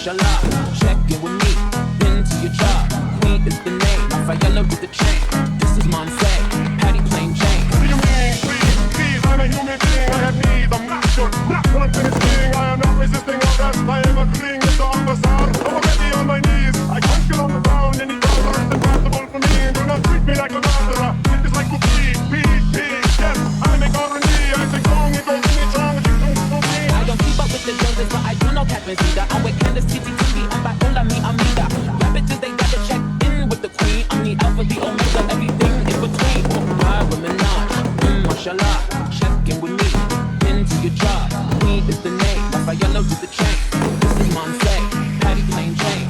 mashallah. Check in with me, into your job. Queen is the name, Rafaela with the chain. This is Monse, Patty plain Jane. What do you mean, please? I'm a human being, I have needs. I'm not your confidence being. I am not resisting arrest. I am a clean with the officer. I'm already on my knees. I can't get on the ground any further. It's impossible for me. Do not treat me like a murderer. It is like a peace. Yes, I make R&D. I sing song, it goes in each song. I don't keep up with the Joneses, but I do know Captain Cedar. I'm with Candace, TTTV, and by all I mean Amida. Rabbits, they gotta check in with the queen. I'm the alpha, the omega, everything in between. I women not, mashallah. Check in with me, into your job. Queen is the name, Rafaela with the chain. This is Monse, Patty plain Jane.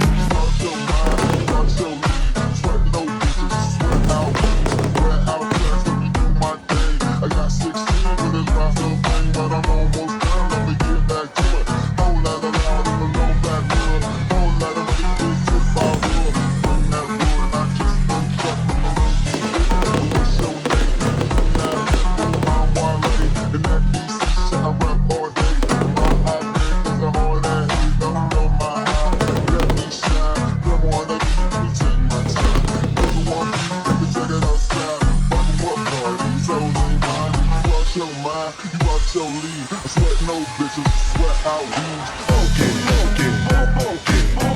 Your lead. I sweat no bitches, sweat out weeds. Okay.